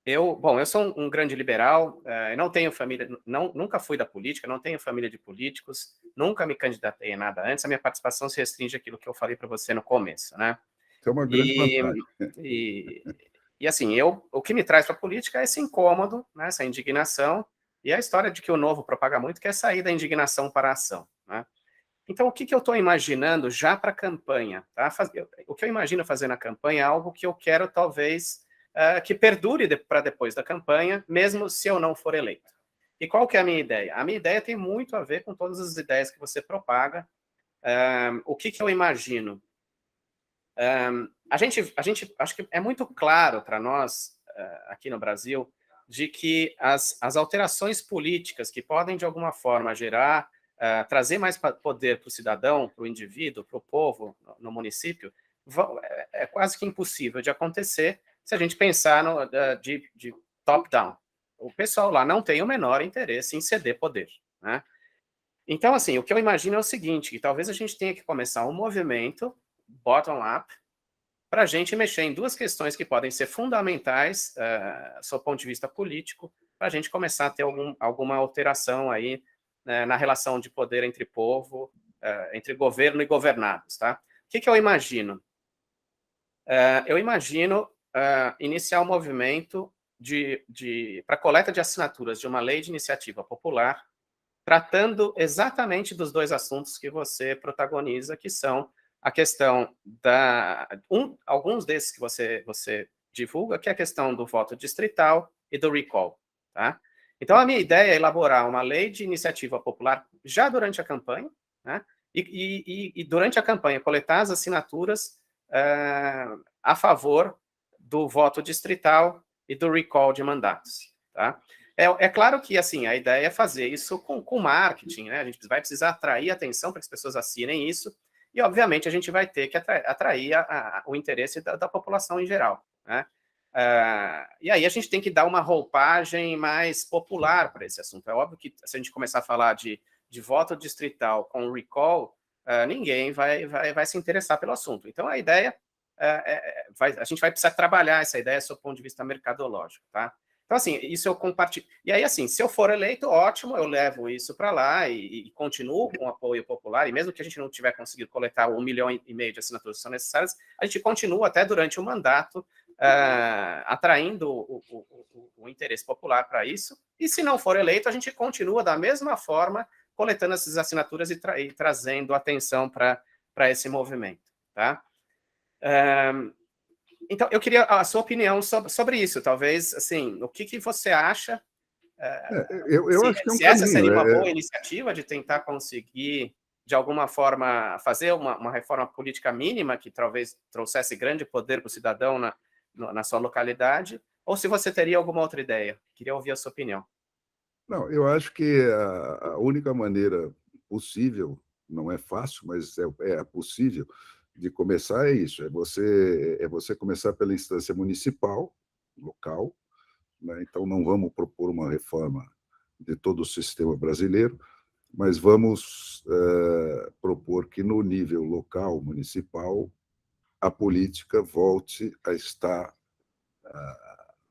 eu sou um grande liberal, eu não tenho família, nunca fui da política, não tenho família de políticos, nunca me candidatei a nada antes, a minha participação se restringe àquilo que eu falei para você no começo, né? Isso é uma grande E, vantagem. e, e assim, o que me traz para a política é esse incômodo, né, essa indignação, e a história de que o novo propaga muito, que é sair da indignação para a ação, né? Então, o que eu estou imaginando já para a campanha? Tá? O que eu imagino fazer na campanha é algo que eu quero, talvez, que perdure para depois da campanha, mesmo se eu não for eleito. E qual que é a minha ideia? A minha ideia tem muito a ver com todas as ideias que você propaga. O que eu imagino? Acho que é muito claro para nós, aqui no Brasil, de que as alterações políticas que podem, de alguma forma, gerar, trazer mais poder para o cidadão, para o indivíduo, para o povo, no município, é quase que impossível de acontecer se a gente pensar de top-down. O pessoal lá não tem o menor interesse em ceder poder, né? Então, assim, o que eu imagino é o seguinte, que talvez a gente tenha que começar um movimento bottom-up, para a gente mexer em duas questões que podem ser fundamentais, do ponto de vista político, para a gente começar a ter alguma alteração aí, né, na relação de poder entre povo, entre governo e governados. Tá? O que eu imagino? Eu imagino iniciar um movimento para coleta de assinaturas de uma lei de iniciativa popular, tratando exatamente dos dois assuntos que você protagoniza, que são a questão alguns desses que você divulga, que é a questão do voto distrital e do recall. Tá? Então, a minha ideia é elaborar uma lei de iniciativa popular já durante a campanha, né? E durante a campanha coletar as assinaturas a favor do voto distrital e do recall de mandatos. Tá? É claro que, assim, a ideia é fazer isso com marketing, né? A gente vai precisar atrair atenção para que as pessoas assinem isso, e, obviamente, a gente vai ter que atrair o interesse da população em geral, né? E aí a gente tem que dar uma roupagem mais popular para esse assunto. É óbvio que, se a gente começar a falar de voto distrital com recall, ninguém vai se interessar pelo assunto. Então, a ideia, a gente vai precisar trabalhar essa ideia do ponto de vista mercadológico, tá? Então, assim, isso eu compartilho. E aí, assim, se eu for eleito, ótimo, eu levo isso para lá e continuo com o apoio popular, e mesmo que a gente não tiver conseguido coletar 1,5 milhão de assinaturas que são necessárias, a gente continua até durante o mandato atraindo o interesse popular para isso, e se não for eleito, a gente continua da mesma forma, coletando essas assinaturas e trazendo atenção para esse movimento, tá? Então, eu queria a sua opinião sobre isso, talvez, assim, o que você acha, Eu acho que é um se essa caminho. seria uma boa iniciativa de tentar conseguir, de alguma forma, fazer uma reforma política mínima que talvez trouxesse grande poder para o cidadão na sua localidade, ou se você teria alguma outra ideia. Queria ouvir a sua opinião. Não, eu acho que a única maneira possível, não é fácil, mas é possível, de começar é isso, é você começar pela instância municipal, local, né? Então não vamos propor uma reforma de todo o sistema brasileiro, mas vamos propor que no nível local, municipal, a política volte a estar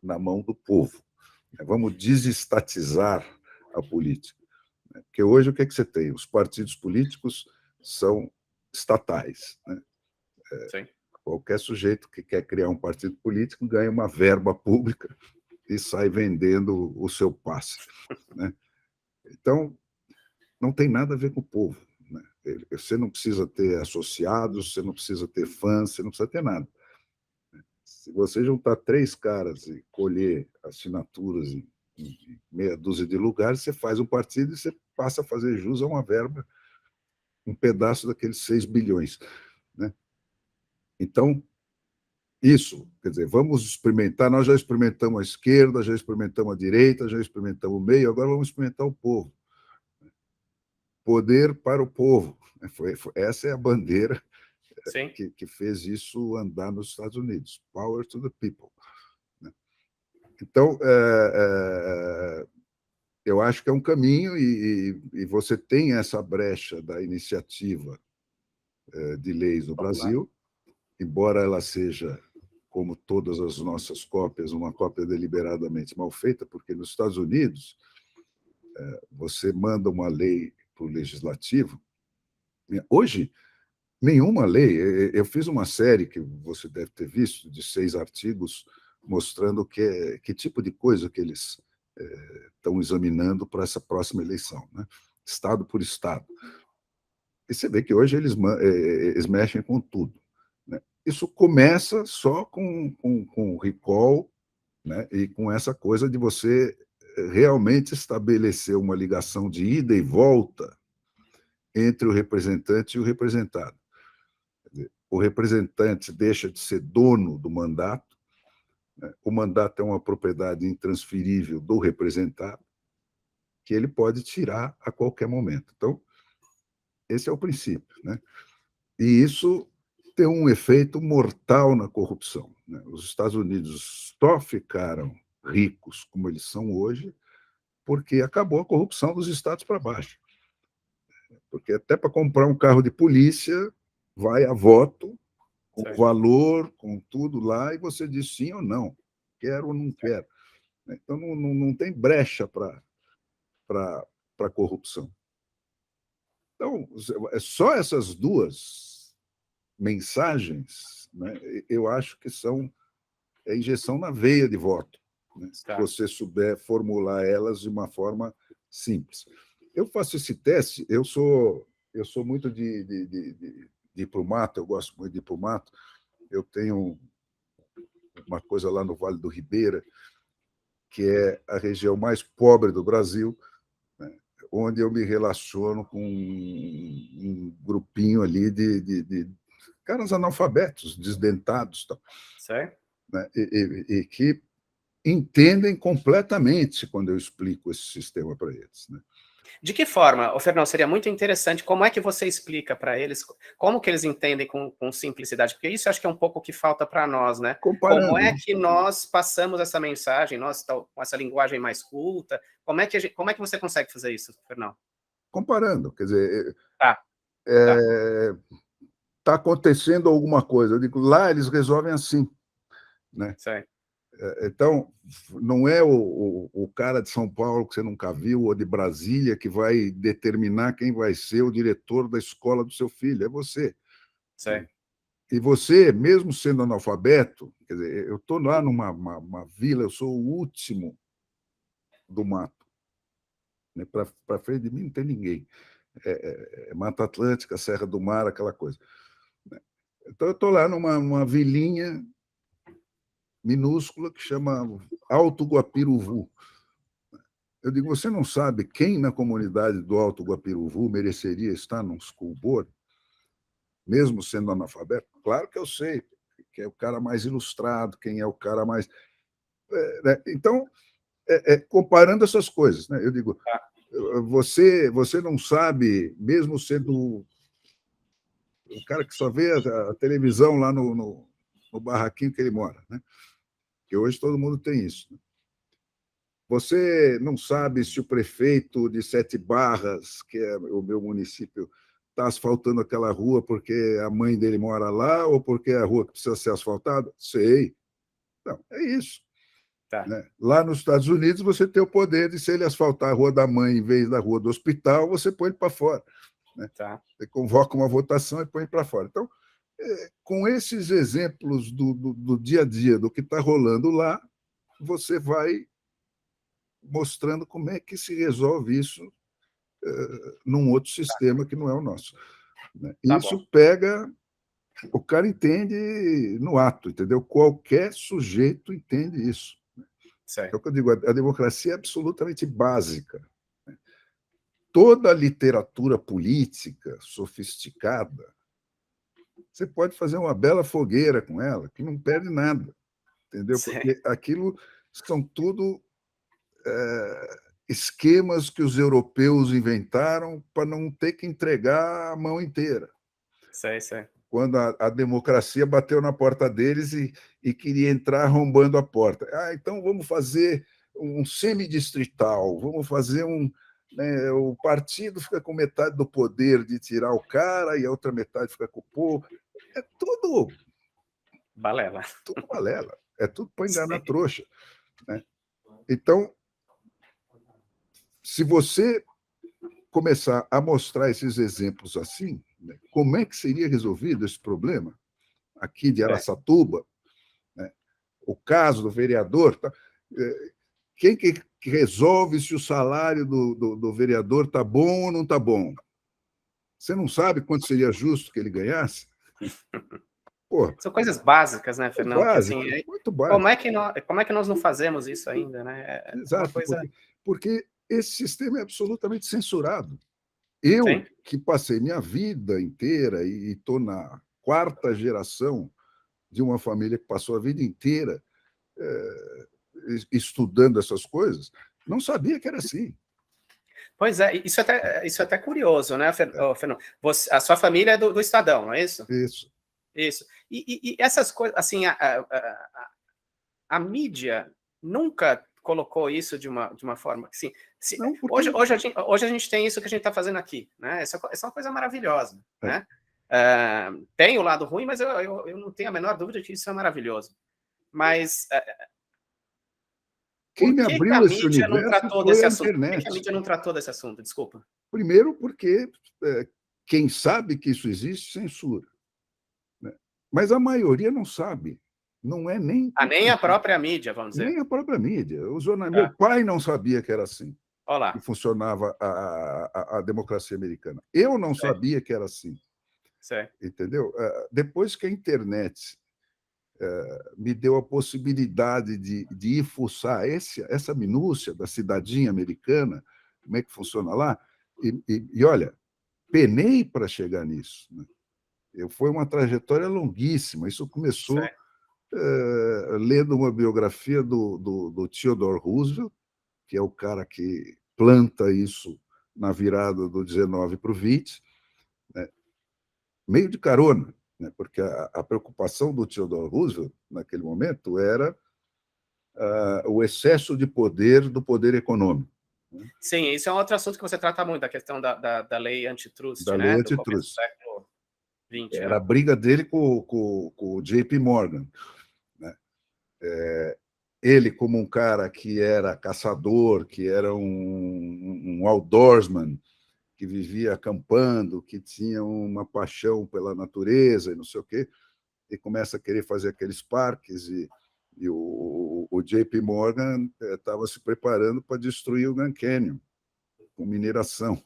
na mão do povo. Vamos desestatizar a política. Porque hoje o que você tem? Os partidos políticos são estatais, né? Sim. Qualquer sujeito que quer criar um partido político ganha uma verba pública e sai vendendo o seu passe, né? Então, não tem nada a ver com o povo, né? Você não precisa ter associados, você não precisa ter fãs, você não precisa ter nada. Se você juntar 3 caras e colher assinaturas em meia dúzia de lugares, você faz um partido e você passa a fazer jus a uma verba, um pedaço daqueles 6 bilhões, né? Então, isso, quer dizer, vamos experimentar, nós já experimentamos a esquerda, já experimentamos a direita, já experimentamos o meio, agora vamos experimentar o povo. Poder para o povo. Essa é a bandeira Sim. que fez isso andar nos Estados Unidos. Power to the people. Então, eu acho que é um caminho e você tem essa brecha da iniciativa de leis no Popular. Brasil, embora ela seja como todas as nossas cópias, uma cópia deliberadamente mal feita, porque nos Estados Unidos você manda uma lei para o legislativo. Hoje, nenhuma lei. Eu fiz uma série que você deve ter visto, de 6 artigos, mostrando que tipo de coisa que eles estão examinando para essa próxima eleição, né? Estado por estado. E você vê que hoje eles mexem com tudo, né? Isso começa só com recall, né? E com essa coisa de você realmente estabelecer uma ligação de ida e volta entre o representante e o representado. O representante deixa de ser dono do mandato, né? O mandato é uma propriedade intransferível do representado, que ele pode tirar a qualquer momento. Então, esse é o princípio, né? E isso tem um efeito mortal na corrupção, né? Os Estados Unidos só ficaram ricos como eles são hoje porque acabou a corrupção dos estados para baixo. Porque até para comprar um carro de polícia, vai a voto, com o valor, com tudo lá, e você diz sim ou não, quero ou não quero. Então, não tem brecha para corrupção. Então, é só essas duas mensagens, né, eu acho que são injeção na veia de voto, né, se você souber formular elas de uma forma simples. Eu faço esse teste, eu sou muito de ir para o mato, eu gosto muito de ir para o mato. Eu tenho uma coisa lá no Vale do Ribeira, que é a região mais pobre do Brasil, né, onde eu me relaciono com um grupinho ali de caras analfabetos, desdentados, Certo. né, e que entendem completamente quando eu explico esse sistema para eles, né? De que forma, Fernão, seria muito interessante, como é que você explica para eles, como que eles entendem com simplicidade? Porque isso eu acho que é um pouco o que falta para nós, né? Como Comparando, é que nós passamos essa mensagem, nós com essa linguagem mais culta, como é que você consegue fazer isso, Fernão? quer dizer, Tá, tá, está acontecendo alguma coisa. Eu digo, lá eles resolvem assim, né? certo, Então, não é o cara de São Paulo que você nunca viu, ou de Brasília, que vai determinar quem vai ser o diretor da escola do seu filho, é você. certo, E você, mesmo sendo analfabeto, quer dizer, eu estou lá numa uma vila, eu sou o último do mato, né? Para frente de mim não tem ninguém. É Mata Atlântica, Serra do Mar, aquela coisa. Então, eu estou lá numa vilinha minúscula que chama Alto Guapiruvu. Eu digo, você não sabe quem na comunidade do Alto Guapiruvu mereceria estar num school board, mesmo sendo analfabeto? Claro que eu sei, quem é o cara mais ilustrado, quem é o cara mais... né? Então, comparando essas coisas, né? Eu digo, tá, você não sabe, mesmo sendo o cara que só vê a televisão lá no barraquinho que ele mora, né? Que hoje todo mundo tem isso, né? Você não sabe se o prefeito de Sete Barras, que é o meu município, está asfaltando aquela rua porque a mãe dele mora lá ou porque é a rua que precisa ser asfaltada? Sei. Não, é isso, tá, né? Lá nos Estados Unidos, você tem o poder de, se ele asfaltar a rua da mãe em vez da rua do hospital, você põe ele para fora, né? tá. Você convoca uma votação e põe para fora. Então, com esses exemplos do dia a dia, do que está rolando lá, você vai mostrando como é que se resolve isso num outro sistema que não é o nosso, né? Tá bom, Isso pega, o cara entende no ato, entendeu? Qualquer sujeito entende isso. É o certo, que eu digo, a democracia é absolutamente básica. Toda a literatura política sofisticada, você pode fazer uma bela fogueira com ela, que não perde nada, entendeu? certo, Porque aquilo são tudo esquemas que os europeus inventaram para não ter que entregar a mão inteira. certo, Quando a democracia bateu na porta deles e queria entrar arrombando a porta. Então vamos fazer um semidistrital, vamos fazer um. Né, o partido fica com metade do poder de tirar o cara e a outra metade fica com o povo. É tudo Balela. Tudo balela. É tudo para enganar Sim. trouxa, né? Então, se você começar a mostrar esses exemplos assim, né, como é que seria resolvido esse problema? Aqui de Araçatuba, né, o caso do vereador, tá? Quem que resolve se o salário do vereador está bom ou não está bom? Você não sabe quanto seria justo que ele ganhasse? Pô, São coisas básicas, né, muito Fernando? Que assim, básico, muito básico. como é que nós não fazemos isso ainda, né? É uma Exato, coisa. porque esse sistema é absolutamente censurado. Eu, Sim. que passei minha vida inteira e estou na quarta geração de uma família que passou a vida inteira estudando essas coisas, não sabia que era assim. Pois é, isso é até curioso, né, Fernando? A sua família é do Estadão, não é isso? Isso. Isso. E essas coisas, assim, a mídia nunca colocou isso de uma forma assim. Não, porque. Hoje a gente tem isso que a gente está fazendo aqui, né? Essa é uma coisa maravilhosa, É. né? Tem o lado ruim, mas eu não tenho a menor dúvida de que isso é maravilhoso. Mas Quem por me que a abriu esse mídia não universo tratou foi desse a assunto? Por que a internet. mídia não tratou desse assunto? Desculpa. Primeiro, porque quem sabe que isso existe censura. Né? Mas a maioria não sabe. Não é nem Nem a própria mídia, vamos dizer. nem a própria mídia. Meu Tá. pai não sabia que era assim, que Olá. funcionava a democracia americana. Eu não Sei, sabia que era assim, sei. entendeu? Depois que a internet me deu a possibilidade de ir fuçar essa minúcia da cidadinha americana, como é que funciona lá, e olha, penei para chegar nisso. Né? Foi uma trajetória longuíssima. Isso começou Sei. lendo uma biografia do Theodore Roosevelt, que é o cara que planta isso na virada do 19 para o 20, né? Meio de carona, né? Porque a preocupação do Theodore Roosevelt, naquele momento, era o excesso de poder do poder econômico. Né? Sim, isso é um outro assunto que você trata muito, a questão da lei Da antitrust, lei né? Do começo do antitrust. século XX, Era a né? briga dele com o JP Morgan. Né? Ele, como um cara que era caçador, que era um outdoorsman, que vivia acampando, que tinha uma paixão pela natureza e não sei o quê, e começa a querer fazer aqueles parques, e o JP Morgan estava se preparando para destruir o Grand Canyon, com mineração.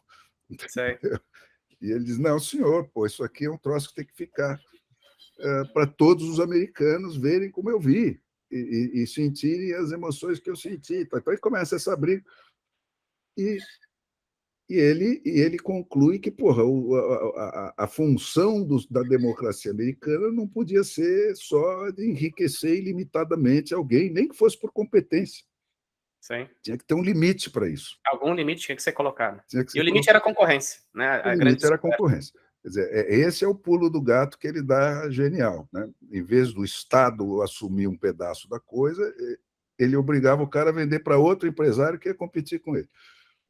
Sei. E ele diz, não, senhor, pô, isso aqui é um troço que tem que ficar para todos os americanos verem como eu vi e sentirem as emoções que eu senti. Então ele começa essa briga e ele conclui que porra, a função da democracia americana não podia ser só de enriquecer ilimitadamente alguém, nem que fosse por competência. Sim. Tinha que ter um limite para isso. Algum limite tinha que ser colocado. Tinha que E ser o limite era a concorrência, né? O A grande limite era a descoberta. concorrência. Quer dizer, esse é o pulo do gato que ele dá genial. Né? Em vez do Estado assumir um pedaço da coisa, ele obrigava o cara a vender para outro empresário que ia competir com ele.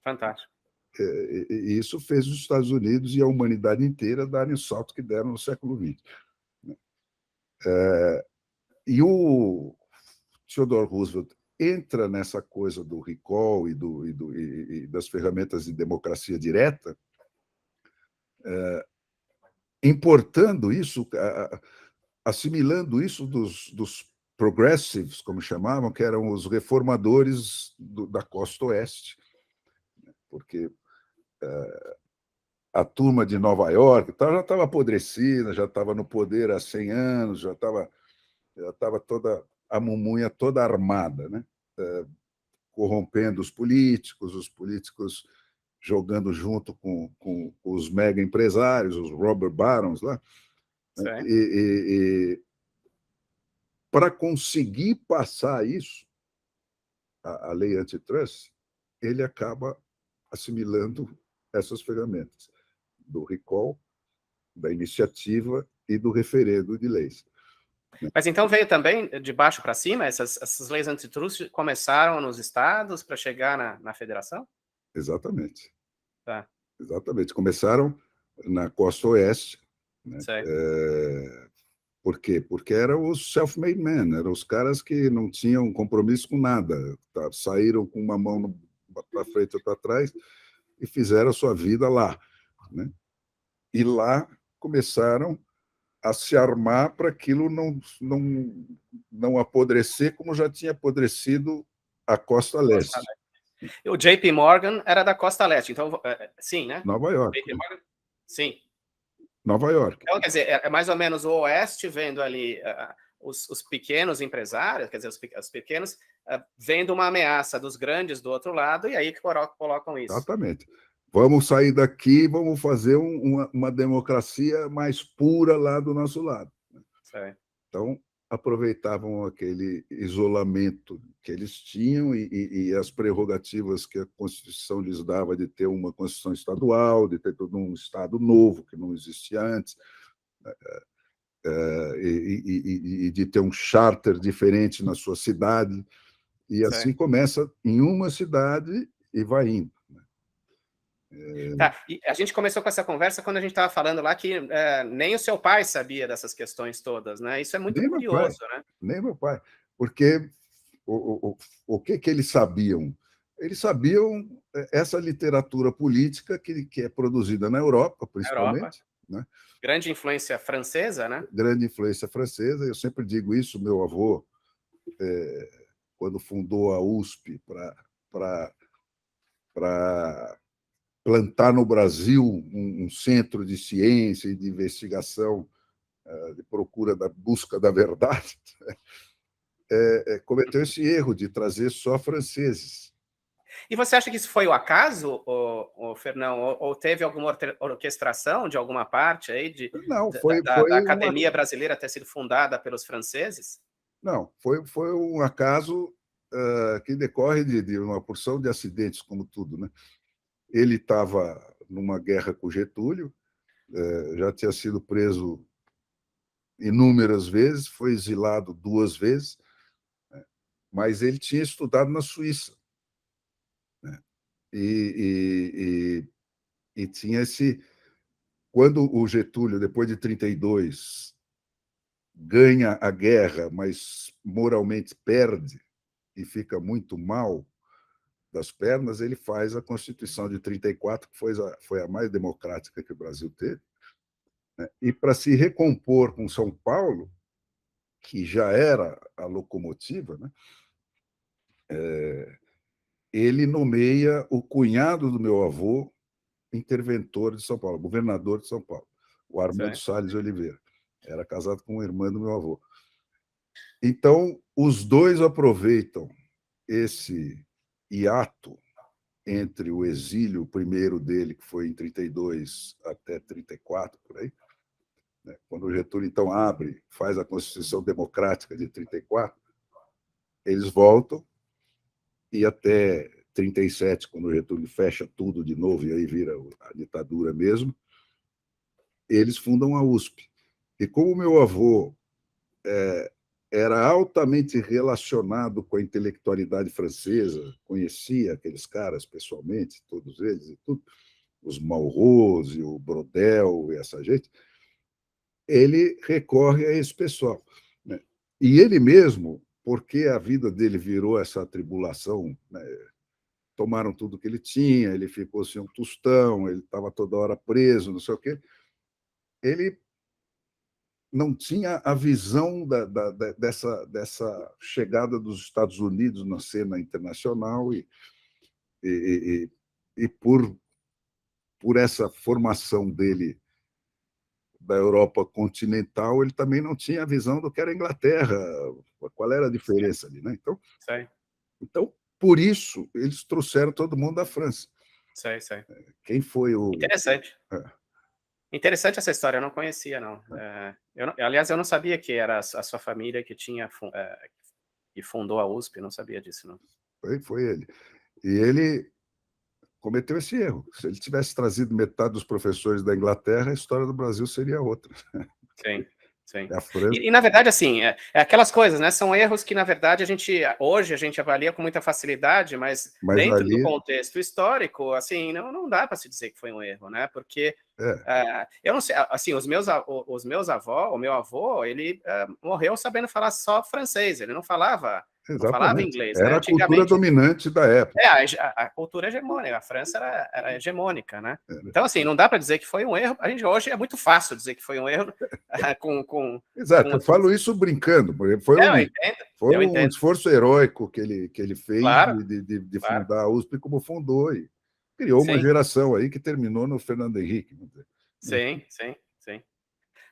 Fantástico. E isso fez os Estados Unidos e a humanidade inteira darem o salto que deram no século XX. E o Theodore Roosevelt entra nessa coisa do recall e das ferramentas de democracia direta, importando isso, assimilando isso dos progressives, como chamavam, que eram os reformadores da costa oeste, porque a turma de Nova York já estava apodrecida, já estava no poder há 100 anos, já estava toda a mumunha toda armada, né? Corrompendo os políticos jogando junto com os mega empresários, os robber barons lá. Né? Sim. E para conseguir passar isso, a lei antitrust, ele acaba assimilando essas ferramentas do recall, da iniciativa e do referendo de leis. Mas então veio também de baixo para cima, essas leis antitrust começaram nos estados para chegar na federação? Exatamente. Tá. Exatamente. Começaram na costa oeste, né? Sei. Por quê? Porque eram os self-made men, eram os caras que não tinham compromisso com nada, tá? Saíram com uma mão para frente ou para trás e fizeram a sua vida lá, né? E lá começaram a se armar para aquilo não apodrecer como já tinha apodrecido a Costa Costa Leste. Leste. E o JP Morgan era da Costa Leste, então, sim, né? Nova York. JP Morgan, sim. Nova York. Então, quer dizer, é mais ou menos o Oeste vendo ali os pequenos empresários, quer dizer, os pequenos vendo uma ameaça dos grandes do outro lado, e aí que colocam isso. Exatamente. Vamos sair daqui e vamos fazer uma democracia mais pura lá do nosso lado. Sei. Então, aproveitavam aquele isolamento que eles tinham e as prerrogativas que a Constituição lhes dava de ter uma Constituição estadual, de ter todo um Estado novo, que não existia antes, e de ter um charter diferente na sua cidade. E assim começa em uma cidade e vai indo. Tá, e a gente começou com essa conversa quando a gente estava falando lá que nem o seu pai sabia dessas questões todas, né? Isso é muito Nem meu pai, curioso, né? nem meu pai. Porque o que eles sabiam? Eles sabiam essa literatura política que é produzida na Europa, Na Europa. principalmente, né? Grande influência francesa, né? Grande influência francesa. Eu sempre digo isso, meu avô, quando fundou a USP para plantar no Brasil um centro de ciência e de investigação, de procura da busca da verdade, cometeu esse erro de trazer só franceses. E você acha que isso foi o acaso, Fernão? Ou teve alguma orquestração de alguma parte aí Não, da Academia Brasileira ter sido fundada pelos franceses? Não, foi um acaso que decorre de uma porção de acidentes, como tudo, né? Ele estava numa guerra com Getúlio, já tinha sido preso inúmeras vezes, foi exilado 2 vezes, né? Mas ele tinha estudado na Suíça, né? E tinha esse... Quando o Getúlio, depois de 32, ganha a guerra, mas moralmente perde e fica muito mal das pernas, ele faz a Constituição de 34, que foi a mais democrática que o Brasil teve, né? E para se recompor com São Paulo, que já era a locomotiva, né? Ele nomeia o cunhado do meu avô interventor de São Paulo, governador de São Paulo, o Armando Salles Oliveira. Era casado com uma irmã do meu avô. Então, os dois aproveitam esse hiato entre o exílio primeiro dele, que foi em 32 até 34, por aí, né? Quando o Getúlio, então, faz a Constituição Democrática de 34, eles voltam e até 37, quando o Getúlio fecha tudo de novo e aí vira a ditadura mesmo, eles fundam a USP. E como o meu avô era altamente relacionado com a intelectualidade francesa, conhecia aqueles caras pessoalmente, todos eles e tudo, os Malraux e o Brodel e essa gente, ele recorre a esse pessoal, né? E ele mesmo, porque a vida dele virou essa tribulação, né? Tomaram tudo que ele tinha, ele ficou sem um tostão, ele estava toda hora preso, não sei o quê. Ele não tinha a visão dessa chegada dos Estados Unidos na cena internacional e, e por essa formação dele da Europa continental, ele também não tinha a visão do que era a Inglaterra, qual era a diferença ali, né? Então, por isso, eles trouxeram todo mundo da França. Sei. Quem foi o... Interessante. Interessante essa história, eu não conhecia, não. Aliás, eu não sabia que era a sua família que que fundou a USP, eu não sabia disso, não. Foi ele. E ele cometeu esse erro. Se ele tivesse trazido metade dos professores da Inglaterra, a história do Brasil seria outra. Sim. Sim. A França... Na verdade, assim, é aquelas coisas, né? São erros que, na verdade, hoje a gente avalia com muita facilidade, mas dentro do contexto histórico, assim, não dá para se dizer que foi um erro, né? Porque eu não sei, assim, o meu avô, ele morreu sabendo falar só francês, ele não falava inglês, né? Era a cultura dominante da época. A cultura hegemônica, a França era hegemônica, né? Então, assim, não dá para dizer que foi um erro. A gente hoje é muito fácil dizer que foi um erro Exato, eu falo isso brincando, porque foi um esforço heróico que ele fez de fundar a USP como fundou, e criou uma geração aí que terminou no Fernando Henrique. Sim.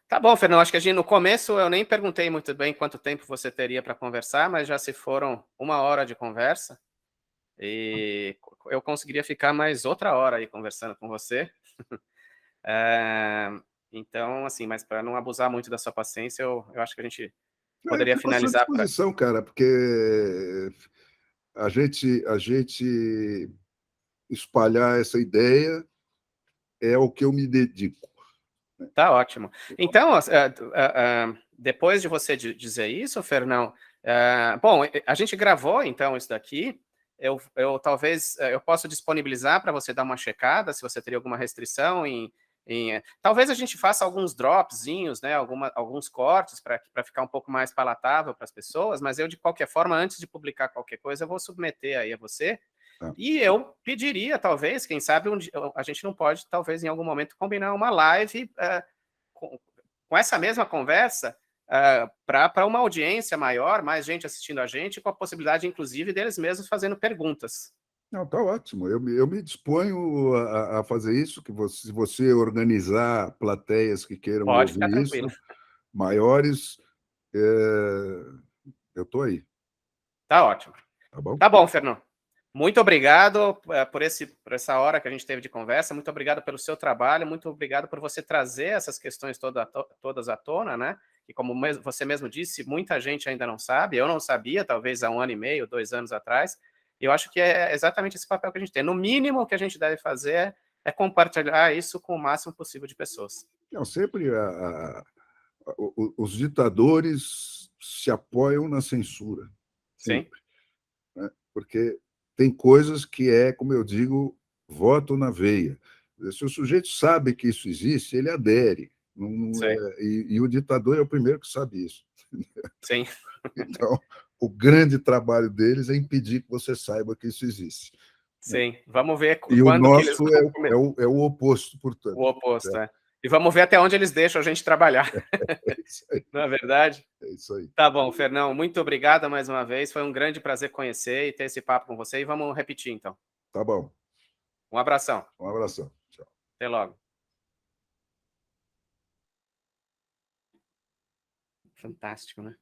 Tá bom, Fernando, acho que no começo eu nem perguntei muito bem quanto tempo você teria para conversar, mas já se foram 1 hora de conversa, e eu conseguiria ficar mais outra hora aí conversando com você. Então, assim, mas para não abusar muito da sua paciência, eu acho que a gente poderia finalizar. À disposição, cara, porque a gente espalhar essa ideia é o que eu me dedico. Tá ótimo. Então, depois de você dizer isso, Fernão, bom, a gente gravou, então, isso daqui. Talvez eu possa disponibilizar para você dar uma checada, se você teria alguma restrição talvez a gente faça alguns dropzinhos, né, alguns cortes para ficar um pouco mais palatável para as pessoas, mas eu, de qualquer forma, antes de publicar qualquer coisa, eu vou submeter aí a você. E eu pediria, talvez, quem sabe, a gente não pode, talvez, em algum momento, combinar uma live com essa mesma conversa para uma audiência maior, mais gente assistindo a gente, com a possibilidade, inclusive, deles mesmos fazendo perguntas. Não, tá ótimo. Eu me disponho a fazer isso, se você organizar plateias que queiram ouvir isso, maiores, eu estou aí. Tá ótimo. Tá bom? Tá bom, Fernando. Muito obrigado por essa hora que a gente teve de conversa, muito obrigado pelo seu trabalho, muito obrigado por você trazer essas questões todas à tona, né? E como você mesmo disse, muita gente ainda não sabe, eu não sabia, talvez há 1 ano e meio, 2 anos atrás, e eu acho que é exatamente esse papel que a gente tem. No mínimo, o que a gente deve fazer é compartilhar isso com o máximo possível de pessoas. Não, sempre os ditadores se apoiam na censura, sempre. Sim. Né? Porque tem coisas que como eu digo, voto na veia. Se o sujeito sabe que isso existe, ele adere. E o ditador é o primeiro que sabe isso. Sim. Então, o grande trabalho deles é impedir que você saiba que isso existe. Sim, vamos ver e quando o nosso que eles vão é o oposto, portanto. O oposto, E vamos ver até onde eles deixam a gente trabalhar. É isso aí. Não é verdade? É isso aí. Tá bom, Fernão, muito obrigado mais uma vez. Foi um grande prazer conhecer e ter esse papo com você. E vamos repetir, então. Tá bom. Um abração. Um abração. Tchau. Até logo. Fantástico, né?